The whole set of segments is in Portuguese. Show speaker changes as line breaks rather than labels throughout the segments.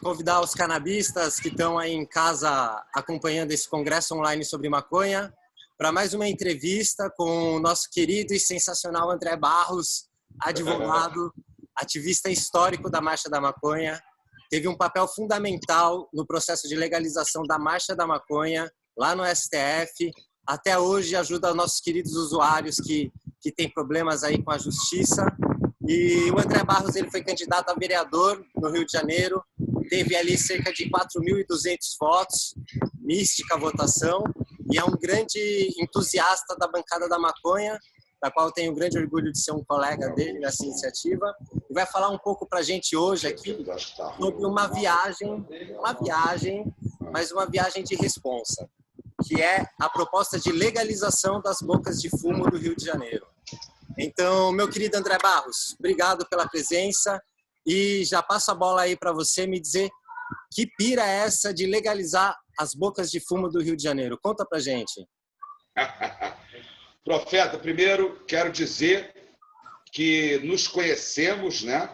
convidar os canabistas que estão aí em casa acompanhando esse congresso online sobre maconha para mais uma entrevista com o nosso querido e sensacional André Barros, advogado, ativista histórico da Marcha da Maconha. Teve um papel fundamental no processo de legalização da Marcha da Maconha lá no STF. Até hoje ajuda nossos queridos usuários que têm problemas aí com a justiça. E o André Barros, ele foi candidato a vereador no Rio de Janeiro, teve ali cerca de 4.200 votos, mística a votação, e é um grande entusiasta da bancada da maconha, da qual eu tenho um grande orgulho de ser um colega dele nessa iniciativa, e vai falar um pouco para a gente hoje aqui sobre uma viagem, mas uma viagem de responsa, que é a proposta de legalização das bocas de fumo do Rio de Janeiro. Então, meu querido André Barros, obrigado pela presença e já passo a bola aí para você me dizer que pira é essa de legalizar as bocas de fumo do Rio de Janeiro. Conta pra gente.
Profeta, primeiro quero dizer que nos conhecemos, né,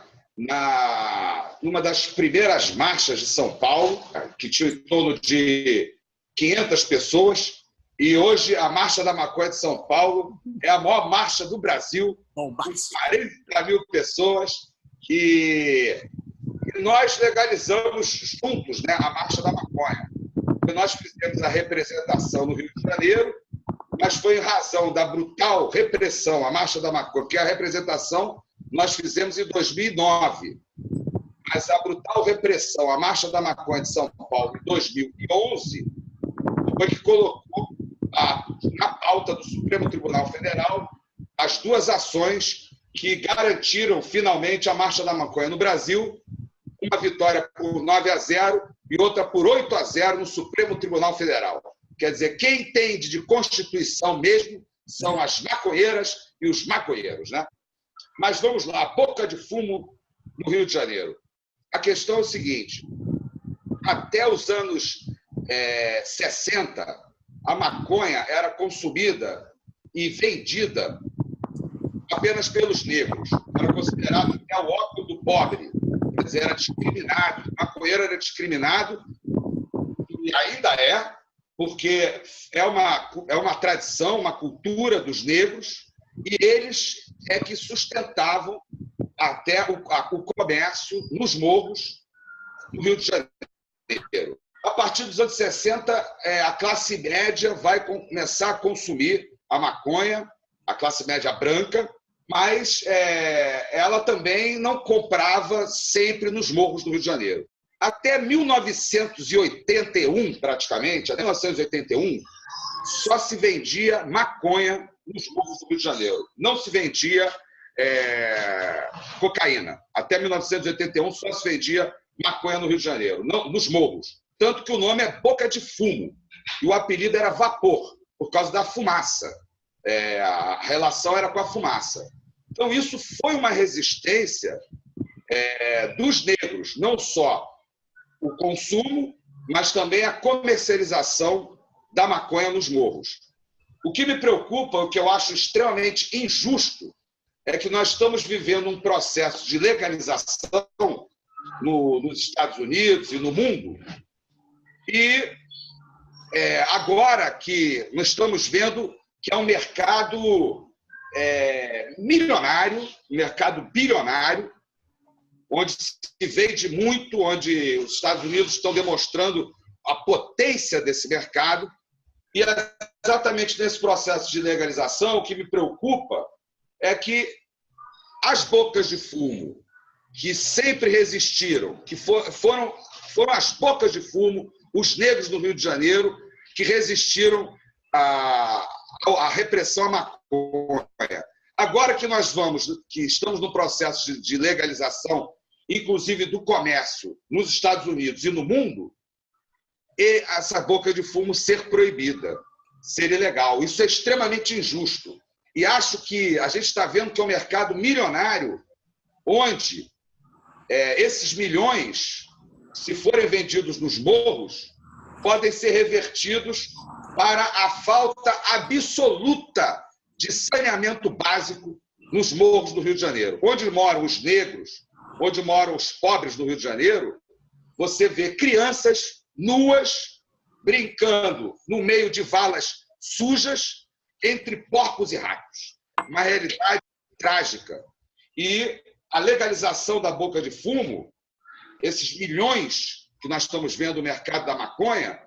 numa das primeiras marchas de São Paulo, que tinha em torno de 500 pessoas. E hoje a Marcha da Maconha de São Paulo é a maior marcha do Brasil, com 40 mil pessoas, e nós legalizamos juntos, né, a Marcha da Maconha. Nós fizemos a representação no Rio de Janeiro, mas foi em razão da brutal repressão à Marcha da Maconha, porque a representação nós fizemos em 2009, mas a brutal repressão à Marcha da Maconha de São Paulo em 2011 foi que colocou na pauta do Supremo Tribunal Federal as duas ações que garantiram finalmente a Marcha da Maconha no Brasil, uma vitória por 9-0 e outra por 8-0 no Supremo Tribunal Federal. Quer dizer, quem entende de Constituição mesmo são as maconheiras e os maconheiros, né? Mas vamos lá, a boca de fumo no Rio de Janeiro. A questão é o seguinte, até os anos 60, a maconha era consumida e vendida apenas pelos negros. Era considerado até o ópio do pobre. Quer dizer, era discriminado. O maconheiro era discriminado e ainda é, porque é uma tradição, uma cultura dos negros, e eles é que sustentavam até o comércio nos morros do Rio de Janeiro. A partir dos anos 60, a classe média vai começar a consumir a maconha, a classe média branca, mas ela também não comprava sempre nos morros do Rio de Janeiro. Até 1981, praticamente, até 1981, só se vendia maconha nos morros do Rio de Janeiro. Não se vendia cocaína. Até 1981 só se vendia maconha no Rio de Janeiro, não, nos morros. Tanto que o nome é Boca de Fumo. E o apelido era Vapor, por causa da fumaça. A relação era com a fumaça. Então, isso foi uma resistência dos negros, não só o consumo, mas também a comercialização da maconha nos morros. O que me preocupa, o que eu acho extremamente injusto, é que nós estamos vivendo um processo de legalização nos Estados Unidos e no mundo, e agora que nós estamos vendo que é um mercado milionário, um mercado bilionário, onde se vende muito, onde os Estados Unidos estão demonstrando a potência desse mercado, e exatamente nesse processo de legalização, o que me preocupa é que as bocas de fumo, que sempre resistiram, que foram as bocas de fumo, os negros do Rio de Janeiro, que resistiram à repressão à maconha. Agora que que estamos no processo de legalização, inclusive do comércio nos Estados Unidos e no mundo, e essa boca de fumo ser proibida, ser ilegal. Isso é extremamente injusto. E acho que a gente está vendo que é um mercado milionário, onde esses milhões, se forem vendidos nos morros, podem ser revertidos para a falta absoluta de saneamento básico nos morros do Rio de Janeiro. Onde moram os negros, onde moram os pobres do Rio de Janeiro, você vê crianças nuas brincando no meio de valas sujas entre porcos e ratos. Uma realidade trágica. E a legalização da boca de fumo, esses milhões que nós estamos vendo no mercado da maconha,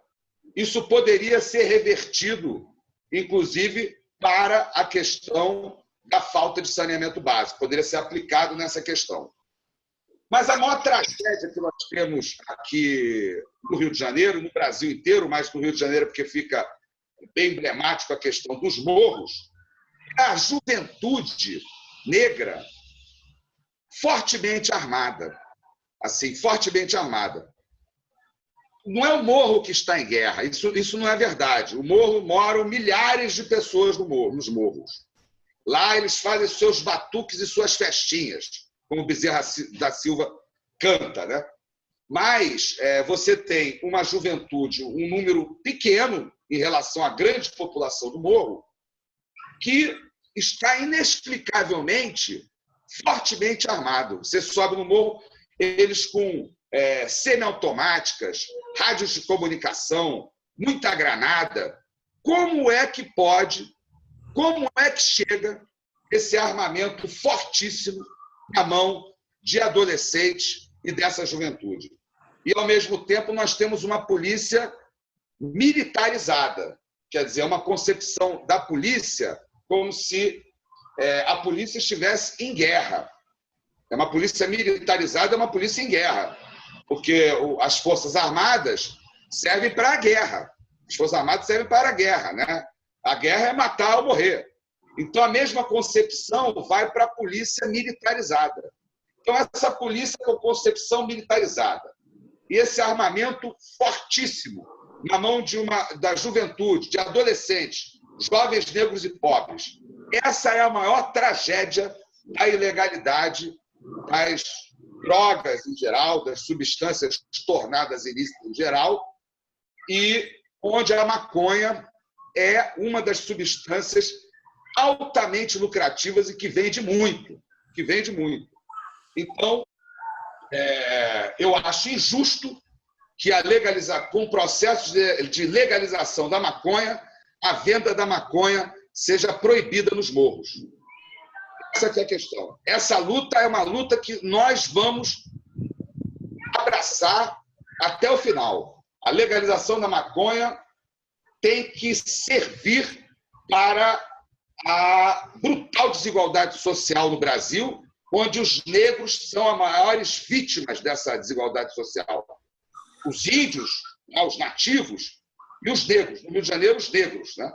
isso poderia ser revertido, inclusive, para a questão da falta de saneamento básico. Poderia ser aplicado nessa questão. Mas a maior tragédia que nós temos aqui no Rio de Janeiro, no Brasil inteiro, mas no Rio de Janeiro porque fica bem emblemático a questão dos morros, é a juventude negra fortemente armada. Assim, fortemente armada. Não é o morro que está em guerra, isso não é verdade. O morro moram milhares de pessoas nos morros. Lá eles fazem seus batuques e suas festinhas, como Bezerra da Silva canta, né? Mas você tem uma juventude, um número pequeno em relação à grande população do morro, que está inexplicavelmente fortemente armado. Você sobe no morro, eles com semiautomáticas, rádios de comunicação, muita granada. Como é que chega esse armamento fortíssimo na mão de adolescentes e dessa juventude? E, ao mesmo tempo, nós temos uma polícia militarizada, quer dizer, uma concepção da polícia como se a polícia estivesse em guerra. É uma polícia militarizada, é uma polícia em guerra, porque as Forças Armadas servem para a guerra. As Forças Armadas servem para a guerra, né? A guerra é matar ou morrer. Então, a mesma concepção vai para a polícia militarizada. Então, essa polícia com concepção militarizada e esse armamento fortíssimo na mão da juventude, de adolescentes, jovens negros e pobres, essa é a maior tragédia da ilegalidade, das drogas em geral, das substâncias tornadas ilícitas em geral, e onde a maconha é uma das substâncias altamente lucrativas e que vende muito, Então, eu acho injusto que com o processo de legalização da maconha, a venda da maconha seja proibida nos morros. Essa que é a questão. Essa luta é uma luta que nós vamos abraçar até o final. A legalização da maconha tem que servir para a brutal desigualdade social no Brasil, onde os negros são as maiores vítimas dessa desigualdade social. Os índios, os nativos, e os negros. No Rio de Janeiro, os negros, né?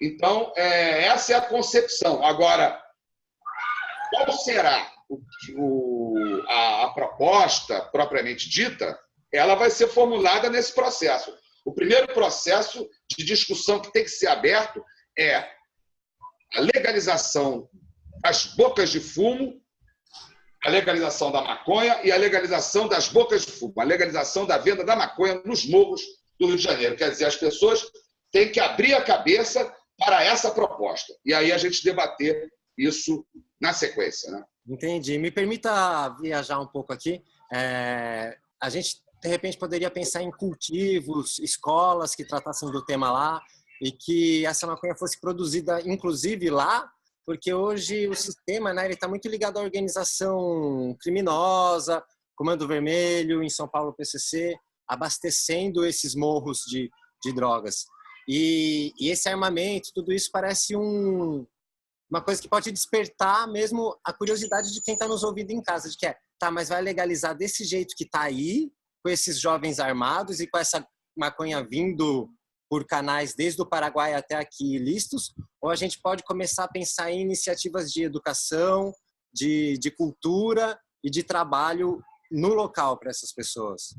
Então, essa é a concepção. Agora, qual será a proposta propriamente dita? Ela vai ser formulada nesse processo. O primeiro processo de discussão que tem que ser aberto é a legalização das bocas de fumo, a legalização da maconha e a legalização das bocas de fumo, a legalização da venda da maconha nos morros do Rio de Janeiro. Quer dizer, as pessoas têm que abrir a cabeça para essa proposta. E aí a gente debater isso na sequência, né?
Entendi. Me permita viajar um pouco aqui. A gente, de repente, poderia pensar em cultivos, escolas que tratassem do tema lá e que essa maconha fosse produzida, inclusive, lá, porque hoje o sistema, né, ele está muito ligado à organização criminosa, Comando Vermelho, em São Paulo, PCC, abastecendo esses morros de drogas. E esse armamento, tudo isso parece uma coisa que pode despertar mesmo a curiosidade de quem está nos ouvindo em casa, de que mas vai legalizar desse jeito que está aí, com esses jovens armados e com essa maconha vindo por canais desde o Paraguai até aqui ilícitos, ou a gente pode começar a pensar em iniciativas de educação, de cultura e de trabalho no local para essas pessoas.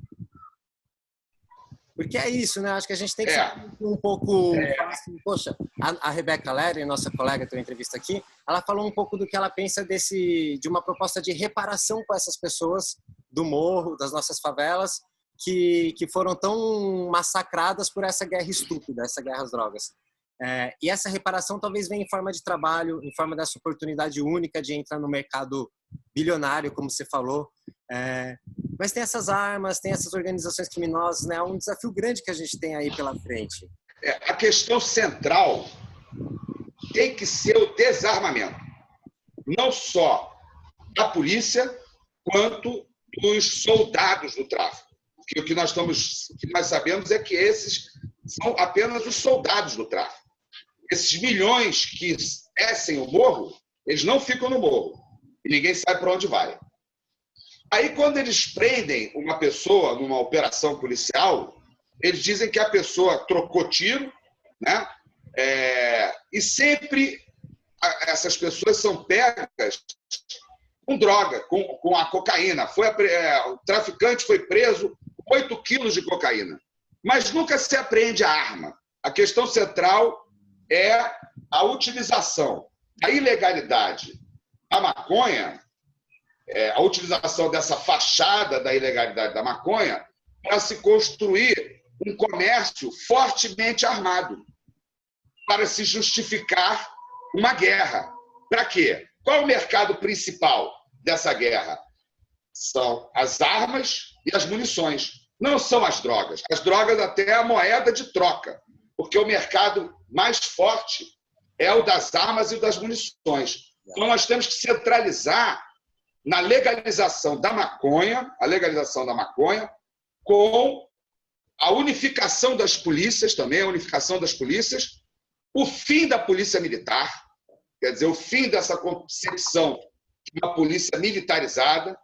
Porque é isso, né? Acho que a gente tem que ser um pouco... Assim, poxa, a Rebeca Lery, nossa colega que tem entrevista aqui, ela falou um pouco do que ela pensa de uma proposta de reparação com essas pessoas do morro, das nossas favelas, que foram tão massacradas por essa guerra estúpida, essa guerra às drogas. E essa reparação talvez venha em forma de trabalho, em forma dessa oportunidade única de entrar no mercado bilionário, como você falou. Mas tem essas armas, tem essas organizações criminosas, né? É um desafio grande que a gente tem aí pela frente.
A questão central tem que ser o desarmamento, não só da polícia, quanto dos soldados do tráfico. Porque o que nós sabemos é que esses são apenas os soldados do tráfico. Esses milhões que descem o morro, eles não ficam no morro. E ninguém sabe para onde vai. Aí, quando eles prendem uma pessoa numa operação policial, eles dizem que a pessoa trocou tiro, né? E sempre essas pessoas são pegas com droga, com a cocaína. O traficante foi preso com 8 quilos de cocaína. Mas nunca se apreende a arma. A questão central é a utilização da ilegalidade da maconha, a utilização dessa fachada da ilegalidade da maconha para se construir um comércio fortemente armado, para se justificar uma guerra. Para quê? Qual é o mercado principal dessa guerra? São as armas e as munições. Não são as drogas. As drogas até é a moeda de troca, porque o mercado mais forte é o das armas e o das munições. Então, nós temos que centralizar na legalização da maconha, com a unificação das polícias também, o fim da polícia militar, quer dizer, o fim dessa concepção de uma polícia militarizada.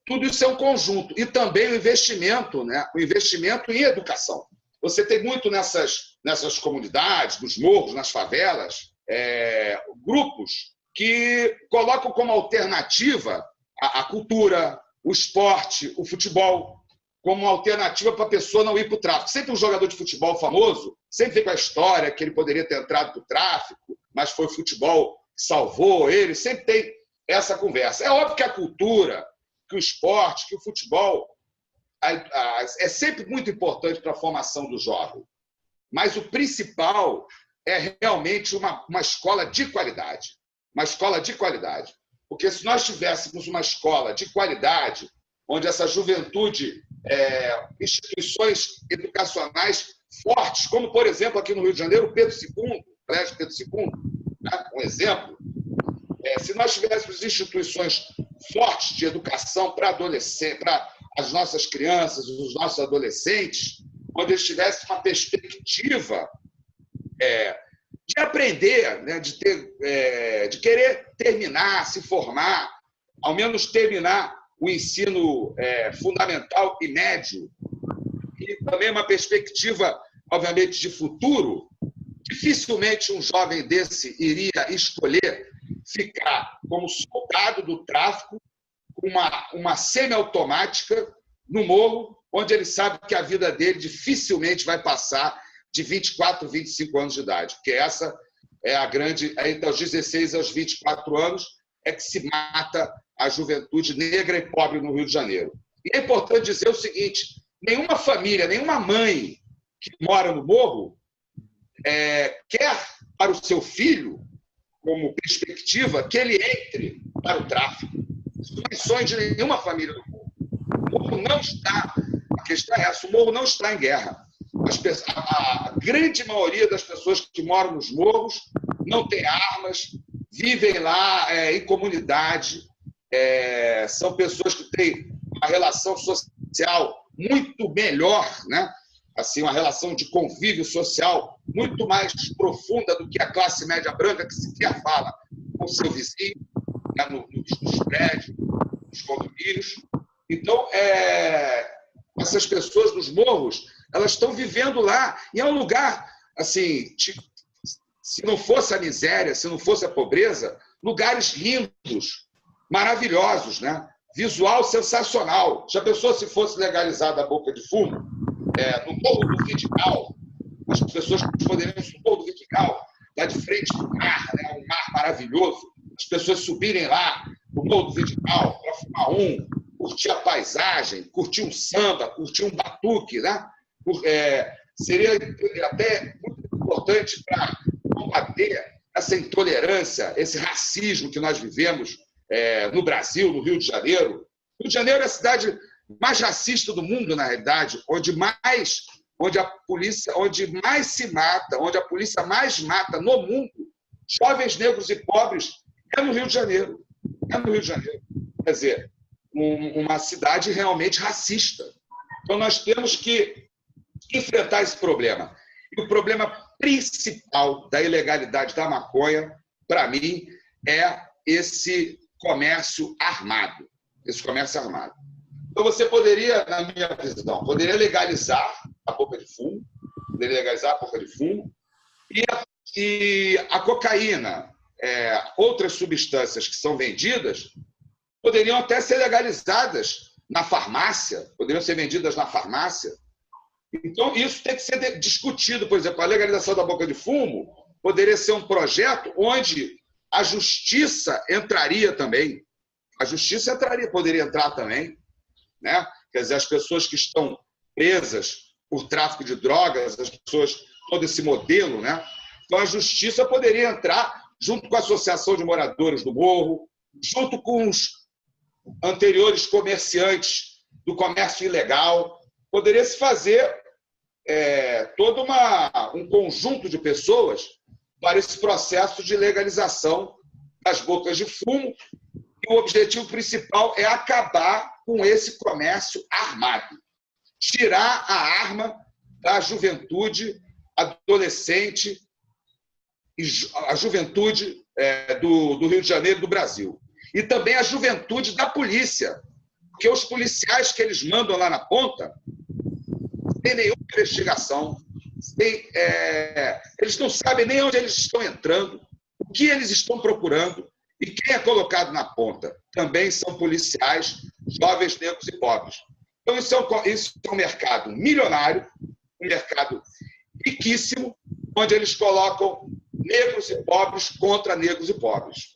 Tudo isso é um conjunto. E também o investimento, né? O investimento em educação. Você tem muito nessas comunidades, nos morros, nas favelas, grupos que colocam como alternativa a cultura, o esporte, o futebol, como uma alternativa para a pessoa não ir para o tráfico. Sempre um jogador de futebol famoso, sempre vem com a história que ele poderia ter entrado para o tráfico, mas foi o futebol que salvou ele, sempre tem essa conversa. É óbvio que a cultura, que o esporte, que o futebol é sempre muito importante para a formação do jovem. Mas o principal é realmente uma escola de qualidade. Uma escola de qualidade. Porque se nós tivéssemos uma escola de qualidade, onde essa juventude, instituições educacionais fortes, como, por exemplo, aqui no Rio de Janeiro, o Pedro II, o Colégio Pedro II, né, um exemplo, se nós tivéssemos instituições fortes de educação para adolescentes, para as nossas crianças, os nossos adolescentes, onde eles tivessem uma perspectiva de aprender, né, de querer terminar, se formar, ao menos terminar o ensino fundamental e médio, e também uma perspectiva, obviamente, de futuro. Dificilmente um jovem desse iria escolher ficar como soldado do tráfico, com uma semiautomática no morro, onde ele sabe que a vida dele dificilmente vai passar de 24, 25 anos de idade, porque essa é a grande... Entre os 16 aos 24 anos é que se mata a juventude negra e pobre no Rio de Janeiro. E é importante dizer o seguinte, nenhuma família, nenhuma mãe que mora no morro quer para o seu filho, como perspectiva, que ele entre para o tráfico. Isso não é sonho de nenhuma família do morro. O morro não está... A questão é essa, o morro não está em guerra. A grande maioria das pessoas que moram nos morros não tem armas, vivem lá em comunidade, são pessoas que têm uma relação social muito melhor, né? Assim, uma relação de convívio social muito mais profunda do que a classe média branca, que sequer fala com o seu vizinho, né? Nos prédios, nos condomínios. Então, essas pessoas nos morros, elas estão vivendo lá, e é um lugar, assim, se não fosse a miséria, se não fosse a pobreza, lugares lindos, maravilhosos, né? Visual sensacional. Já pensou se fosse legalizada a boca de fumo? No Morro do Vidigal, as pessoas poderiam subir no Morro do Vidigal, lá de frente para o mar, né? Um mar maravilhoso, as pessoas subirem lá no Morro do Vidigal para fumar curtir a paisagem, curtir um samba, curtir um batuque, né? Seria até muito importante para combater essa intolerância, esse racismo que nós vivemos no Brasil, no Rio de Janeiro. O Rio de Janeiro é a cidade mais racista do mundo, na realidade, onde mais se mata, onde a polícia mais mata no mundo, jovens negros e pobres, é no Rio de Janeiro. É no Rio de Janeiro. Quer dizer, uma cidade realmente racista. Então, nós temos que enfrentar esse problema. E o problema principal da ilegalidade da maconha, para mim, é esse comércio armado. Esse comércio armado. Então, você poderia, na minha visão, legalizar a boca de fumo, e a cocaína, outras substâncias que são vendidas, poderiam até ser legalizadas na farmácia, poderiam ser vendidas na farmácia. Então, isso tem que ser discutido. Por exemplo, a legalização da boca de fumo poderia ser um projeto onde a justiça entraria também. Poderia entrar também, né? Quer dizer, as pessoas que estão presas por tráfico de drogas, as pessoas, todo esse modelo, né? Então, a justiça poderia entrar junto com a Associação de Moradores do Morro, junto com os anteriores comerciantes do comércio ilegal. Poderia se fazer todo um conjunto de pessoas para esse processo de legalização das bocas de fumo. E o objetivo principal é acabar com esse comércio armado. Tirar a arma da juventude adolescente, a juventude do Rio de Janeiro, do Brasil. E também a juventude da polícia, porque os policiais que eles mandam lá na ponta não têm nenhuma investigação, eles não sabem nem onde eles estão entrando, o que eles estão procurando, e quem é colocado na ponta também são policiais, jovens, negros e pobres. Então, isso é um mercado milionário, um mercado riquíssimo, onde eles colocam negros e pobres contra negros e pobres.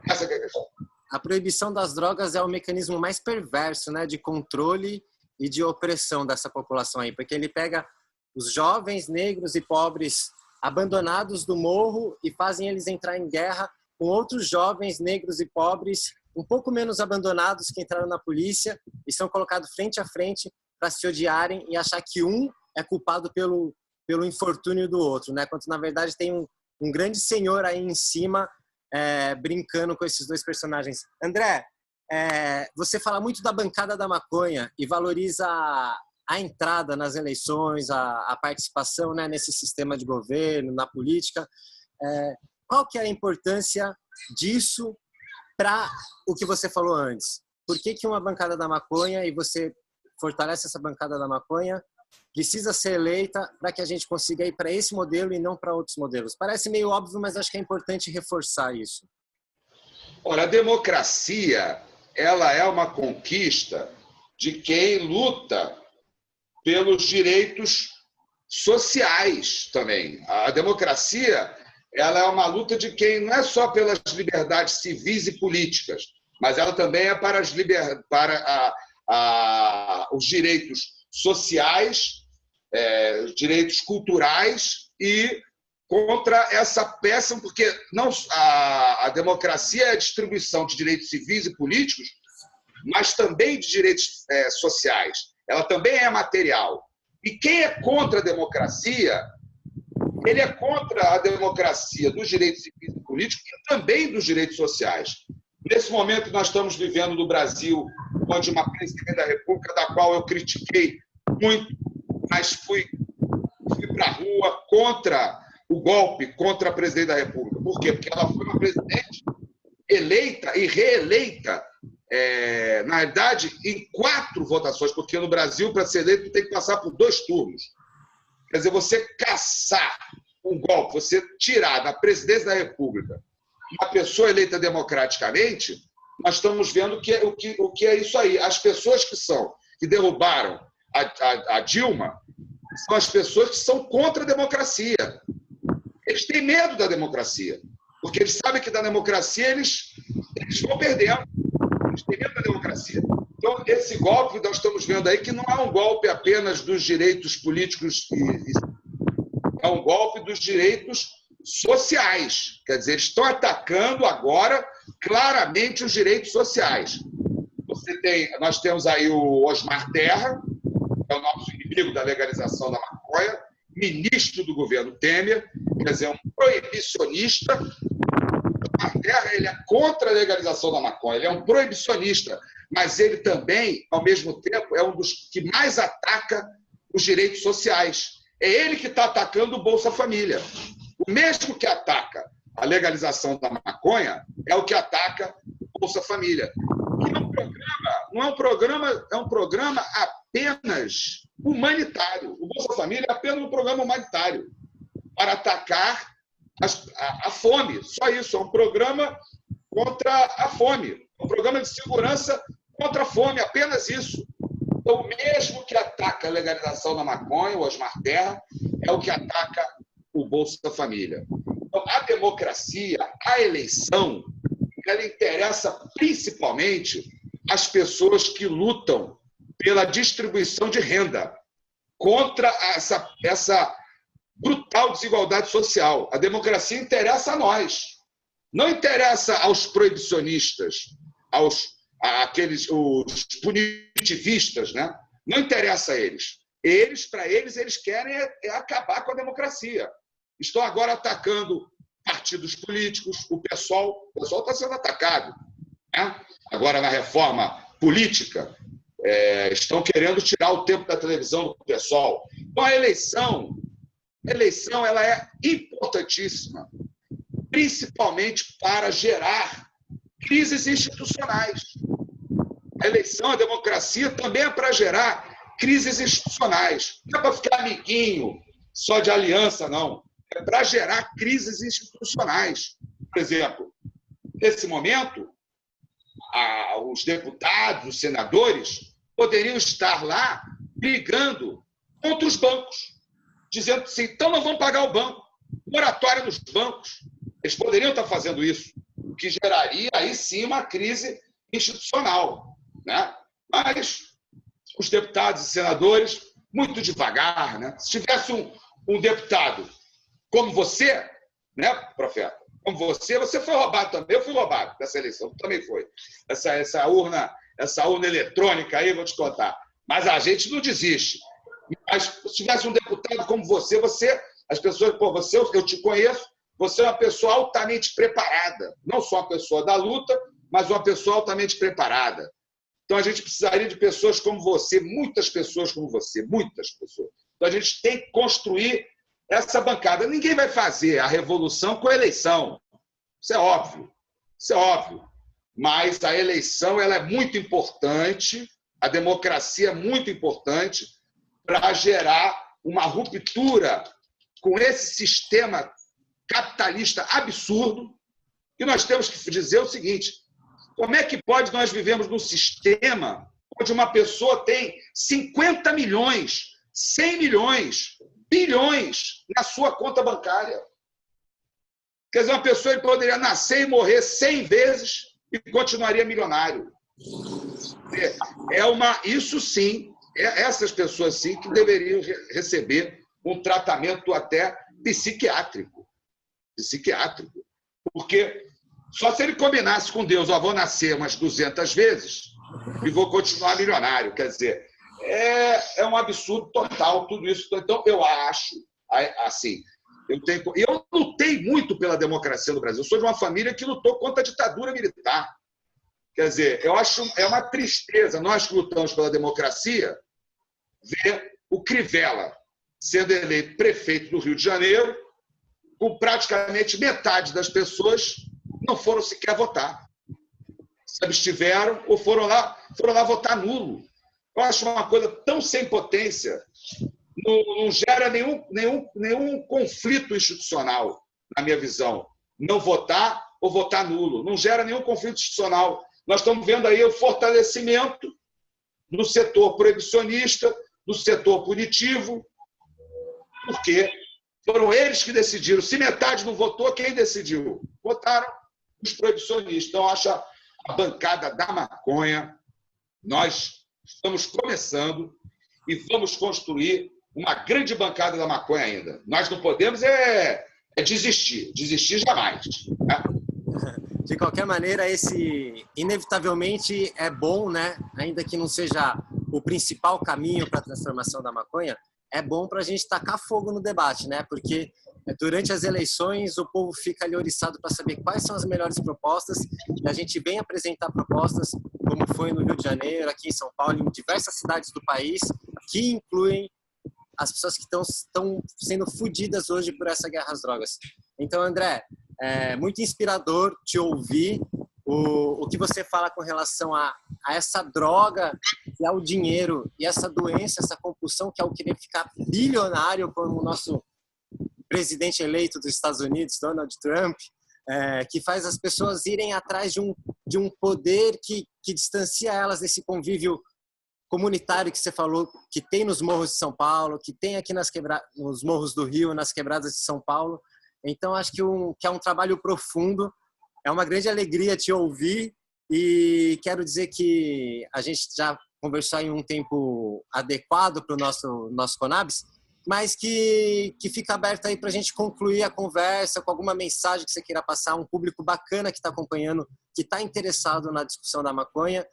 Essa é a questão.
A proibição das drogas é o mecanismo mais perverso, né, de controle e de opressão dessa população aí, porque ele pega os jovens negros e pobres abandonados do morro e fazem eles entrar em guerra com outros jovens negros e pobres um pouco menos abandonados que entraram na polícia e são colocados frente a frente para se odiarem e achar que um é culpado pelo infortúnio do outro, né? Quando na verdade tem um grande senhor aí em cima brincando com esses dois personagens. André, você fala muito da bancada da maconha e valoriza a entrada nas eleições, a participação, né, nesse sistema de governo, na política. Qual que é a importância disso para o que você falou antes? Por que uma bancada da maconha, e você fortalece essa bancada da maconha, precisa ser eleita para que a gente consiga ir para esse modelo e não para outros modelos? Parece meio óbvio, mas acho que é importante reforçar isso.
Olha, a democracia, ela é uma conquista de quem luta pelos direitos sociais também. A democracia, ela é uma luta de quem não é só pelas liberdades civis e políticas, mas ela também é para os direitos sociais, direitos culturais e contra essa péssima, porque não, a democracia é a distribuição de direitos civis e políticos, mas também de direitos sociais. Ela também é material. E quem é contra a democracia, ele é contra a democracia dos direitos civis e políticos e também dos direitos sociais. Nesse momento, nós estamos vivendo no Brasil, onde uma presidente da República, da qual eu critiquei muito, mas fui para a rua contra o golpe, contra a presidente da República. Por quê? Porque ela foi uma presidente eleita e reeleita, na verdade, em 4 votações, porque no Brasil, para ser eleito, tem que passar por 2 turnos. Quer dizer, você caçar um golpe, você tirar da presidência da República uma pessoa eleita democraticamente, nós estamos vendo o que é isso aí. As pessoas que derrubaram a Dilma são as pessoas que são contra a democracia. Eles têm medo da democracia, porque eles sabem que da democracia eles vão perdendo. Eles têm medo da democracia. Então, esse golpe, nós estamos vendo aí que não é um golpe apenas dos direitos políticos, é um golpe dos direitos sociais. Quer dizer, eles estão atacando agora claramente os direitos sociais. Nós temos aí o Osmar Terra, que é o nosso inimigo da legalização da maconha, ministro do governo Temer, quer dizer, um proibicionista. O Osmar Terra, ele é contra a legalização da maconha, ele é um proibicionista, mas ele também, ao mesmo tempo, é um dos que mais ataca os direitos sociais. É ele que está atacando o Bolsa Família. O mesmo que ataca a legalização da maconha é o que ataca o Bolsa Família. Que é um programa apenas humanitário. O Bolsa Família é apenas um programa humanitário para atacar a fome. Só isso, é um programa contra a fome. Um programa de segurança contra a fome, apenas isso. Então, o mesmo que ataca a legalização da maconha, o Osmar Terra, é o que ataca o Bolsa Família. Então, a democracia, a eleição, ela interessa principalmente às pessoas que lutam pela distribuição de renda, contra essa brutal desigualdade social. A democracia interessa a nós. Não interessa aos proibicionistas, os punitivistas, né? Não interessa a eles. Para eles querem acabar com a democracia. Estão agora atacando partidos políticos, o PSOL está sendo atacado, né? Agora, na reforma política, estão querendo tirar o tempo da televisão do PSOL. Então, a eleição ela é importantíssima, principalmente para gerar crises institucionais. A eleição, a democracia, também é para gerar crises institucionais. Não é para ficar amiguinho só de aliança, não. É para gerar crises institucionais. Por exemplo, nesse momento, os deputados, os senadores, poderiam estar lá brigando contra os bancos, dizendo assim, então não vão pagar o banco, moratória nos bancos. Eles poderiam estar fazendo isso, o que geraria aí sim uma crise institucional, né? Mas os deputados e senadores, muito devagar, né? Se tivesse um deputado como você, né, profeta? Como você foi roubado também. Eu fui roubado dessa eleição, também foi. Essa urna eletrônica aí, vou te contar. Mas a gente não desiste. Mas se tivesse um deputado como você, as pessoas, eu te conheço, você é uma pessoa altamente preparada. Não só uma pessoa da luta, mas uma pessoa altamente preparada. Então a gente precisaria de pessoas como você, muitas pessoas como você, muitas pessoas. Então a gente tem que construir essa bancada. Ninguém vai fazer a revolução com a eleição. Isso é óbvio. Isso é óbvio. Mas a eleição ela é muito importante, a democracia é muito importante para gerar uma ruptura com esse sistema capitalista absurdo. E nós temos que dizer o seguinte, como é que pode nós vivemos num sistema onde uma pessoa tem 50 milhões, 100 milhões, bilhões na sua conta bancária? Quer dizer, uma pessoa poderia nascer e morrer 100 vezes e continuaria milionário. Isso sim, essas pessoas sim que deveriam receber um tratamento até psiquiátrico. Porque só se ele combinasse com Deus, vou nascer umas 200 vezes e vou continuar milionário. Quer dizer, é um absurdo total tudo isso. Então, eu acho, assim, eu lutei muito pela democracia no Brasil. Eu sou de uma família que lutou contra a ditadura militar. Quer dizer, eu acho uma tristeza nós que lutamos pela democracia ver o Crivella sendo eleito prefeito do Rio de Janeiro, com praticamente metade das pessoas não foram sequer votar. Se abstiveram ou foram lá votar nulo. Eu acho uma coisa tão sem potência, não gera nenhum conflito institucional, na minha visão. Não votar ou votar nulo. Não gera nenhum conflito institucional. Nós estamos vendo aí o fortalecimento no setor proibicionista, no setor punitivo, porque foram eles que decidiram. Se metade não votou, quem decidiu? Votaram os proibicionistas. Então, eu acho a bancada da maconha, nós estamos começando e vamos construir uma grande bancada da maconha ainda. Nós não podemos desistir. Desistir jamais. Né?
De qualquer maneira, esse inevitavelmente é bom, né? Ainda que não seja o principal caminho para a transformação da maconha, é bom para a gente tacar fogo no debate, né? Porque durante as eleições o povo fica ali oriçado para saber quais são as melhores propostas, e a gente vem apresentar propostas, como foi no Rio de Janeiro, aqui em São Paulo, em diversas cidades do país, que incluem as pessoas que estão sendo fodidas hoje por essa guerra às drogas. Então, André, é muito inspirador te ouvir o que você fala com relação a essa droga, que é o dinheiro, e essa doença, essa compulsão, que é o querer ficar bilionário, como o nosso presidente eleito dos Estados Unidos, Donald Trump, que faz as pessoas irem atrás de um poder que distancia elas desse convívio comunitário que você falou, que tem nos morros de São Paulo, que tem aqui nos morros do Rio, nas quebradas de São Paulo. Então, acho que é um trabalho profundo. É uma grande alegria te ouvir e quero dizer que a gente já conversou em um tempo adequado para o nosso Conabis, mas que fica aberto aí para a gente concluir a conversa com alguma mensagem que você queira passar, um público bacana que está acompanhando, que está interessado na discussão da maconha.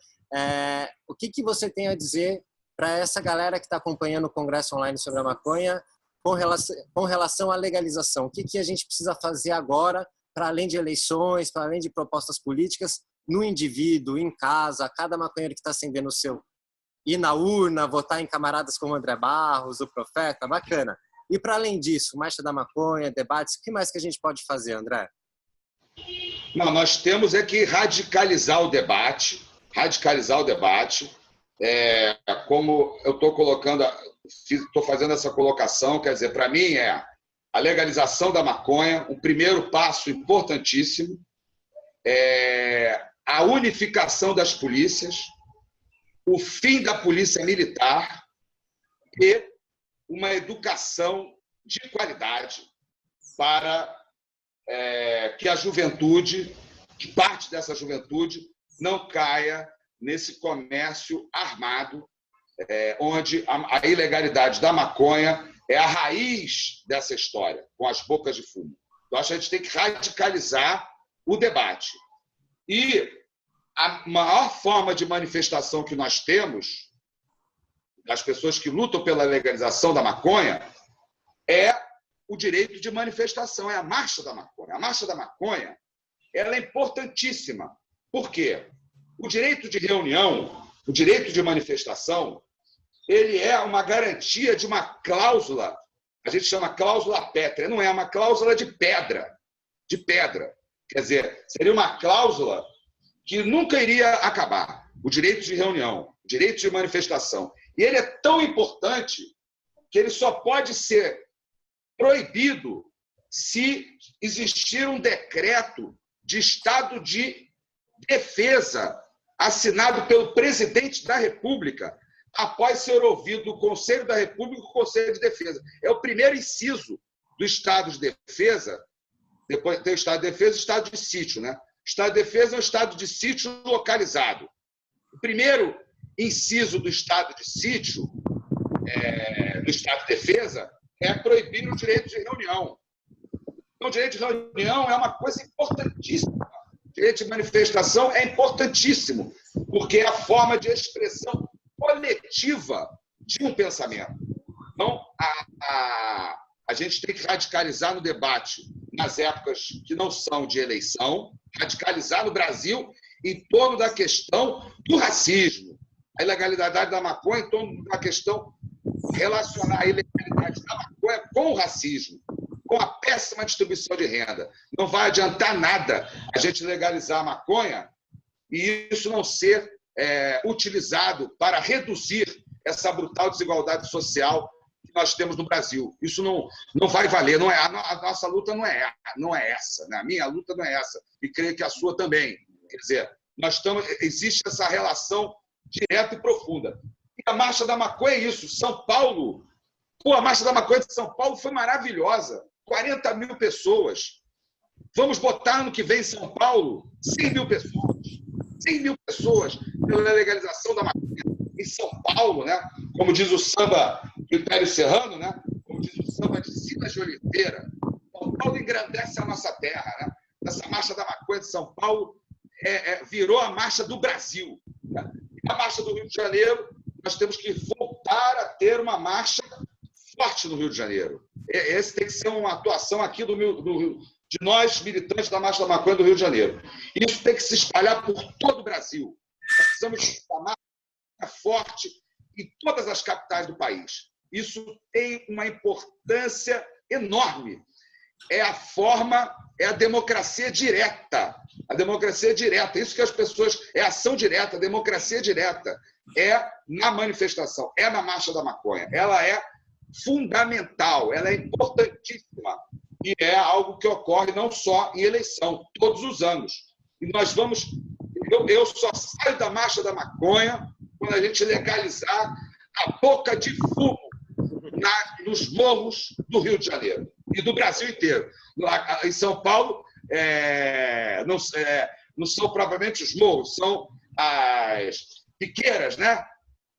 O que você tem a dizer para essa galera que está acompanhando o Congresso Online sobre a maconha com relação à legalização? O que a gente precisa fazer agora, para além de eleições, para além de propostas políticas, no indivíduo, em casa, cada maconheiro que está acendendo o seu, ir na urna, votar em camaradas como André Barros, o Profeta, bacana. E para além disso, Marcha da Maconha, debates, o que mais que a gente pode fazer, André?
Não, nós temos que radicalizar o debate, como eu estou fazendo essa colocação, quer dizer, para mim a legalização da maconha, um primeiro passo importantíssimo, a unificação das polícias, o fim da polícia militar e uma educação de qualidade para que a juventude, que parte dessa juventude, não caia nesse comércio armado, onde a ilegalidade da maconha é a raiz dessa história, com as bocas de fumo. Então, acho que a gente tem que radicalizar o debate. E a maior forma de manifestação que nós temos, das pessoas que lutam pela legalização da maconha, é o direito de manifestação, é a Marcha da Maconha. A Marcha da Maconha ela é importantíssima. Por quê? O direito de reunião, o direito de manifestação, ele é uma garantia de uma cláusula, a gente chama cláusula pétrea, não é uma cláusula de pedra. Quer dizer, seria uma cláusula que nunca iria acabar. O direito de reunião, o direito de manifestação. E ele é tão importante que ele só pode ser proibido se existir um decreto de estado de defesa assinado pelo presidente da República, após ser ouvido o Conselho da República e o Conselho de Defesa. É o primeiro inciso do estado de defesa. Depois tem o estado de defesa e o estado de sítio, né? O estado de defesa é um estado de sítio localizado. O primeiro inciso do estado de sítio, do estado de defesa, é proibir o direito de reunião. Então, o direito de reunião é uma coisa importantíssima. O direito de manifestação é importantíssimo, porque é a forma de expressão coletiva de um pensamento. Então, a gente tem que radicalizar no debate nas épocas que não são de eleição, radicalizar no Brasil em torno da questão do racismo, a ilegalidade da maconha em torno da questão relacionar a ilegalidade da maconha com o racismo, com a péssima distribuição de renda. Não vai adiantar nada a gente legalizar a maconha e isso não ser utilizado para reduzir essa brutal desigualdade social que nós temos no Brasil. Isso não vai valer. Não é, a nossa luta não é essa. Né? A minha luta não é essa. E creio que a sua também. Quer dizer, existe essa relação direta e profunda. E a Marcha da Maconha é isso. São Paulo, a Marcha da Maconha de São Paulo foi maravilhosa. 40 mil pessoas. Vamos botar ano que vem em São Paulo 100 mil pessoas. 100 mil pessoas pela legalização da maconha em São Paulo, né? Como diz o samba Império Serrano, né? Como diz o samba de Silas de Oliveira, São Paulo engrandece a nossa terra, né? Essa marcha da maconha de São Paulo virou a marcha do Brasil, né? E a marcha do Rio de Janeiro, nós temos que voltar a ter uma marcha forte no Rio de Janeiro. Esse tem que ser uma atuação aqui de nós, militantes da Marcha da Maconha do Rio de Janeiro. Isso tem que se espalhar por todo o Brasil. Nós precisamos da marcha forte em todas as capitais do país. Isso tem uma importância enorme. É a democracia direta. A democracia direta. Isso que as pessoas... É ação direta, democracia direta. É na manifestação, é na Marcha da Maconha. Ela é fundamental, ela é importantíssima. E é algo que ocorre não só em eleição, todos os anos. E nós vamos... Eu só saio da Marcha da Maconha quando a gente legalizar a boca de fumo nos morros do Rio de Janeiro e do Brasil inteiro. Em São Paulo, não são propriamente os morros, são as biqueiras, né?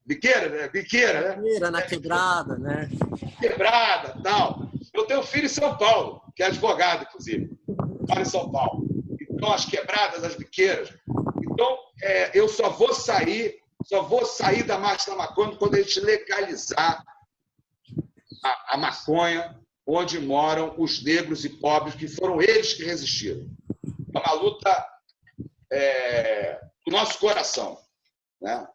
Biqueira, né?
Biqueira, na quebrada, né?
Quebrada, tal. Eu tenho um filho em São Paulo, que é advogado, inclusive, mora em São Paulo. Então, as quebradas, as biqueiras. Então, eu só vou sair da Marcha da Maconha quando a gente legalizar a maconha onde moram os negros e pobres, que foram eles que resistiram. É uma luta do nosso coração, né?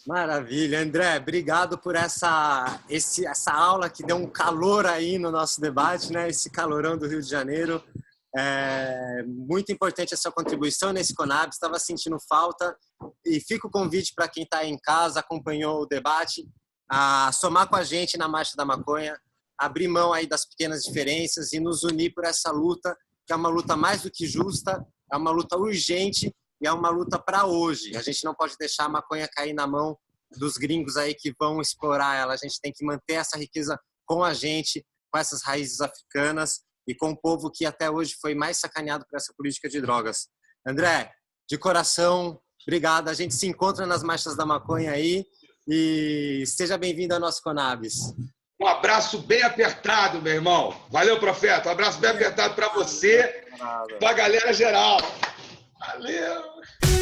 Maravilha, André, obrigado por essa aula que deu um calor aí no nosso debate, né? Esse calorão do Rio de Janeiro. Muito importante a sua contribuição nesse Conab, estava sentindo falta, e fica o convite para quem está em casa, acompanhou o debate, a somar com a gente na Marcha da Maconha, abrir mão aí das pequenas diferenças e nos unir por essa luta, que é uma luta mais do que justa, é uma luta urgente e é uma luta para hoje. A gente não pode deixar a maconha cair na mão dos gringos aí que vão explorar ela. A gente tem que manter essa riqueza com a gente, com essas raízes africanas e com o povo que até hoje foi mais sacaneado por essa política de drogas. André, de coração, obrigado. A gente se encontra nas marchas da maconha aí e seja bem-vindo ao nosso Conabis.
Um abraço bem apertado, meu irmão. Valeu, Profeta. Um abraço bem apertado para você e para a galera geral. Valeu!